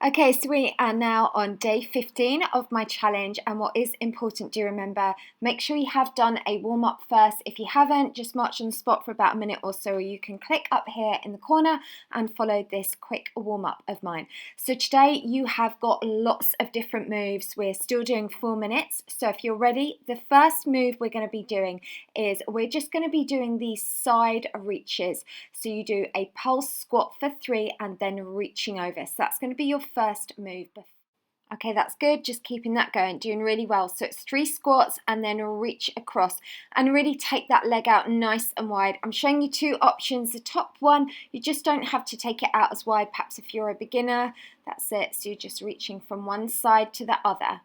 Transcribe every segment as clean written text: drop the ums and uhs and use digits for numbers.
Okay, so we are now on day 15 of my challenge, and what is important, do remember, make sure you have done a warm-up first. If you haven't, just march on the spot for about a minute or so, or you can click up here in the corner and follow this quick warm-up of mine. So today you have got lots of different moves. We're still doing 4 minutes, so if you're ready, the first move we're going to be doing is we're just going to be doing these side reaches. So you do a pulse squat for 3 and then reaching over. So that's going to be your first move. Okay, that's good. Just keeping that going, doing really well. So it's 3 squats and then reach across and really take that leg out nice and wide. I'm showing you 2 options. The top one, you just don't have to take it out as wide. Perhaps if you're a beginner, that's it. So you're just reaching from one side to the other.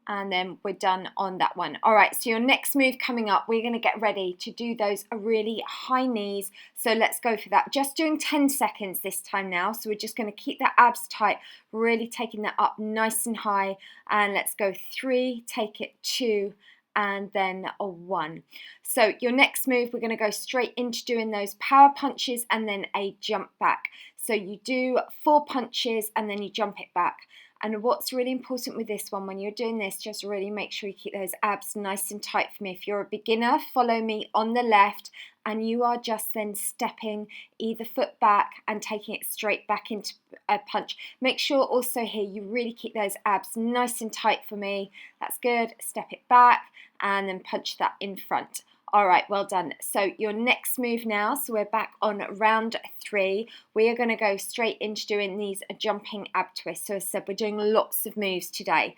And then we're done on that one. All right, so your next move coming up, we're going to get ready to do those really high knees. So let's go for that. Just doing 10 seconds this time now. So we're just going to keep that abs tight, really taking that up nice and high. And let's go 3, take it 2, and then a 1. So your next move, we're going to go straight into doing those power punches and then a jump back. So you do 4 punches and then you jump it back. And what's really important with this one, when you're doing this, just really make sure you keep those abs nice and tight for me. If you're a beginner, follow me on the left, and you are just then stepping either foot back and taking it straight back into a punch. Make sure also here you really keep those abs nice and tight for me. That's good. Step it back and then punch that in front. All right, well done. So your next move now, so we're back on round 3. We are going to go straight into doing these jumping ab twists. So as I said, we're doing lots of moves today.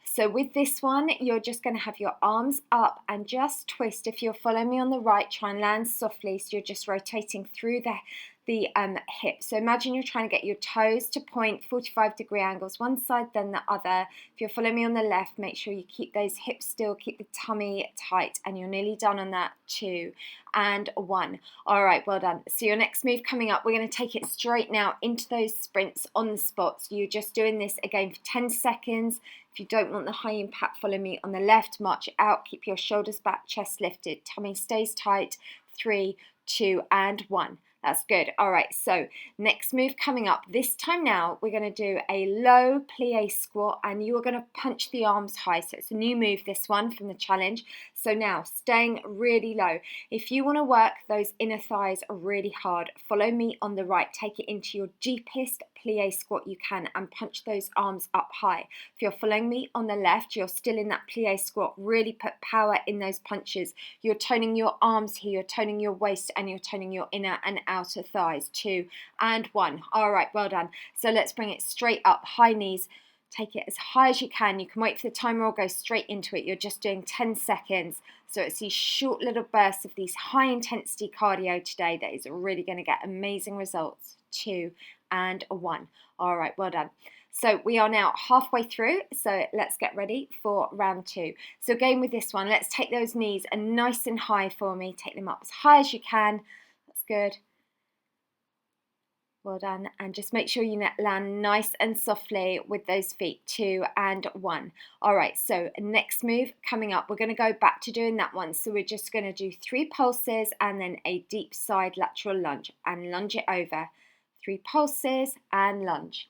So with this one, you're just going to have your arms up and just twist. If you're following me on the right, try and land softly. So you're just rotating through the hip. So imagine you're trying to get your toes to point 45-degree angles, one side then the other. If you're following me on the left, make sure you keep those hips still, keep the tummy tight, and you're nearly done on that. 2 and 1. All right, well done. So your next move coming up, we're going to take it straight now into those sprints on the spot. So you're just doing this again for 10 seconds. If you don't want the high impact, follow me on the left, march it out, keep your shoulders back, chest lifted, tummy stays tight. 3, 2 and 1. That's good. All right, so next move coming up. This time now, we're going to do a low plie squat, and you are going to punch the arms high. So it's a new move, this one, from the challenge. So now, staying really low. If you want to work those inner thighs really hard, follow me on the right. Take it into your deepest plie squat you can and punch those arms up high. If you're following me on the left, you're still in that plie squat. Really put power in those punches. You're toning your arms here, you're toning your waist, and you're toning your inner and outer thighs. 2 and 1. All right, well done. So let's bring it straight up, high knees. Take it as high as you can. You can wait for the timer or go straight into it. You're just doing 10 seconds. So it's these short little bursts of these high intensity cardio today that is really going to get amazing results. 2 and 1. All right, well done. So we are now halfway through, so let's get ready for round 2. So again with this one, let's take those knees and nice and high for me. Take them up as high as you can. That's good. Well done. And just make sure you land nice and softly with those feet. 2 and 1. All right, so next move coming up, we're going to go back to doing that one. So we're just going to do 3 pulses and then a deep side lateral lunge and lunge it over. 3 pulses and lunge.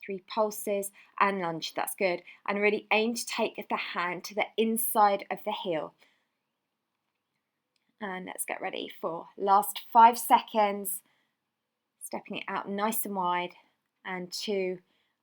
3 pulses and lunge. That's good. And really aim to take the hand to the inside of the heel. And let's get ready for last 5 seconds. Stepping it out nice and wide, and 2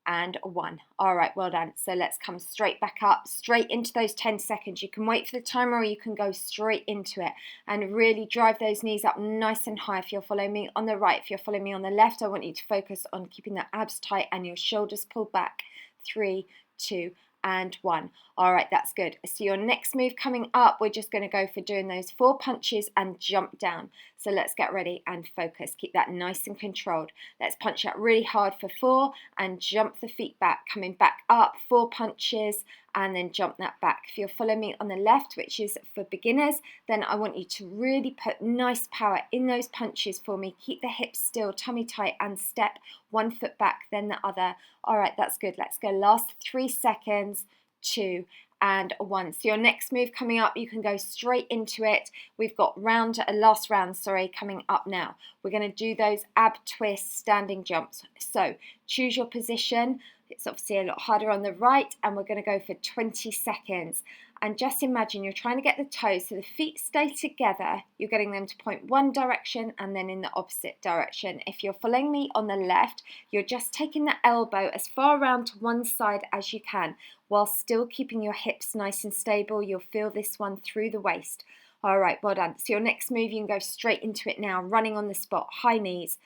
and 1. All right, well done. So let's come straight back up, straight into those 10 seconds. You can wait for the timer or you can go straight into it and really drive those knees up nice and high. If you're following me on the right, if you're following me on the left, I want you to focus on keeping the abs tight and your shoulders pulled back. 3, 2 and 1. All right, that's good. So your next move coming up, we're just going to go for doing those 4 punches and jump down. So let's get ready and focus. Keep that nice and controlled. Let's punch out really hard for 4 and jump the feet back. Coming back up, 4 punches and then jump that back. If you're following me on the left, which is for beginners, then I want you to really put nice power in those punches for me. Keep the hips still, tummy tight, and step 1 foot back, then the other. All right, that's good. Let's go last 3 seconds. 2 and 1. So your next move coming up, you can go straight into it. We've got last round, coming up now. We're going to do those ab twist standing jumps. So choose your position. It's obviously a lot harder on the right, and we're going to go for 20 seconds. And just imagine you're trying to get the toes so the feet stay together. You're getting them to point one direction and then in the opposite direction. If you're following me on the left, you're just taking the elbow as far around to one side as you can, while still keeping your hips nice and stable. You'll feel this one through the waist. All right, well done. So your next move, you can go straight into it now, running on the spot, high knees.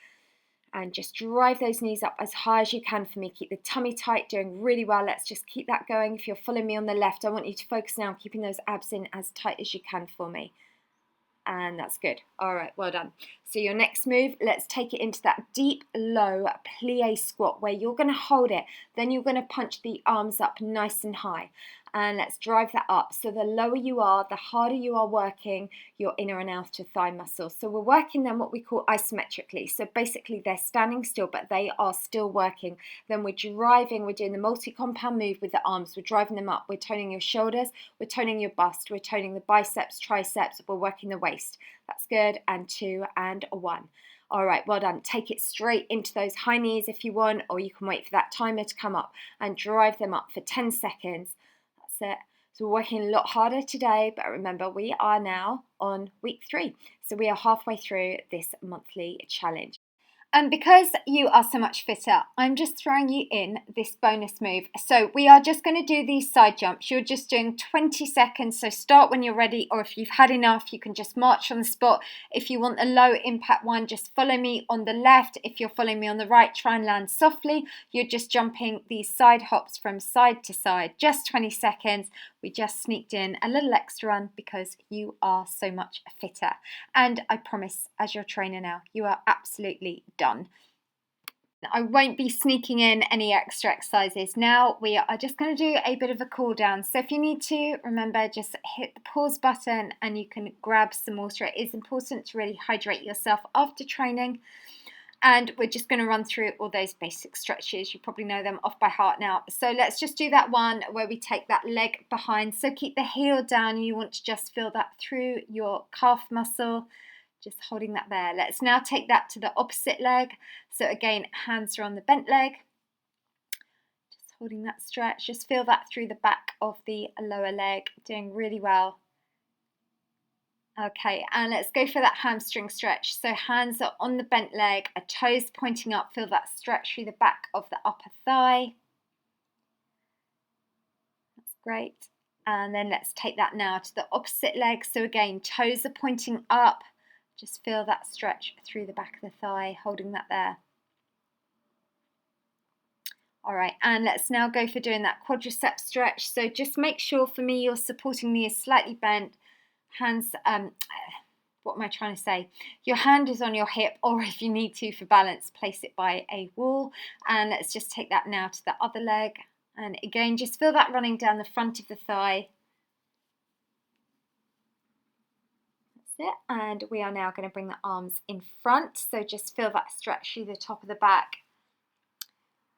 And just drive those knees up as high as you can for me. Keep the tummy tight, doing really well. Let's just keep that going. If you're following me on the left, I want you to focus now on keeping those abs in as tight as you can for me. And that's good. All right, well done. So your next move, let's take it into that deep, low plie squat where you're going to hold it. Then you're going to punch the arms up nice and high. And let's drive that up. So the lower you are, the harder you are working your inner and outer thigh muscles. So we're working them what we call isometrically. So basically they're standing still, but they are still working. Then we're doing the multi-compound move with the arms. We're driving them up. We're toning your shoulders. We're toning your bust. We're toning the biceps, triceps. We're working the waist. That's good. And 2 and 1. All right, well done. Take it straight into those high knees if you want, or you can wait for that timer to come up and drive them up for 10 seconds. It. So we're working a lot harder today, but remember we are now on week 3. So we are halfway through this monthly challenge. And because you are so much fitter, I'm just throwing you in this bonus move. So we are just going to do these side jumps. You're just doing 20 seconds. So start when you're ready, or if you've had enough, you can just march on the spot. If you want the low impact one, just follow me on the left. If you're following me on the right, try and land softly. You're just jumping these side hops from side to side, just 20 seconds. We just sneaked in a little extra run because you are so much fitter. And I promise, as your trainer now, you are absolutely done. I won't be sneaking in any extra exercises. Now we are just going to do a bit of a cool down. So if you need to, remember, just hit the pause button and you can grab some water. It is important to really hydrate yourself after training. And we're just going to run through all those basic stretches. You probably know them off by heart now. So let's just do that one where we take that leg behind. So keep the heel down. You want to just feel that through your calf muscle. Just holding that there. Let's now take that to the opposite leg. So again, hands are on the bent leg. Just holding that stretch. Just feel that through the back of the lower leg. Doing really well. Okay, and let's go for that hamstring stretch. So hands are on the bent leg, toes pointing up. Feel that stretch through the back of the upper thigh. That's great. And then let's take that now to the opposite leg. So again, toes are pointing up. Just feel that stretch through the back of the thigh, holding that there. All right, and let's now go for doing that quadricep stretch. So just make sure, for me, your supporting knee is slightly bent. Hands, what am I trying to say? Your hand is on your hip, or if you need to for balance, place it by a wall. And let's just take that now to the other leg. And again, just feel that running down the front of the thigh. It. And we are now going to bring the arms in front, so just feel that stretch through the top of the back.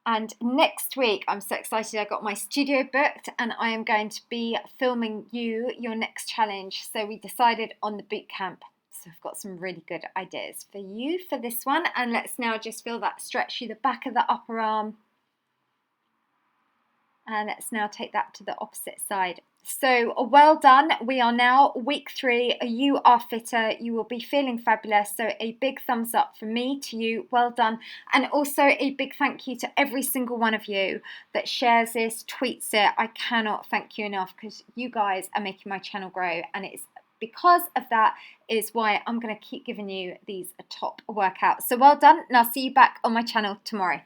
And next week, I'm so excited, I got my studio booked and I am going to be filming you your next challenge. So we decided on the boot camp, so I've got some really good ideas for you for this one. And let's now just feel that stretch through the back of the upper arm. And let's now take that to the opposite side. So well done. We are now week 3. You are fitter. You will be feeling fabulous. So a big thumbs up from me to you. Well done. And also a big thank you to every single one of you that shares this, tweets it. I cannot thank you enough because you guys are making my channel grow. And it's because of that is why I'm going to keep giving you these top workouts. So well done. And I'll see you back on my channel tomorrow.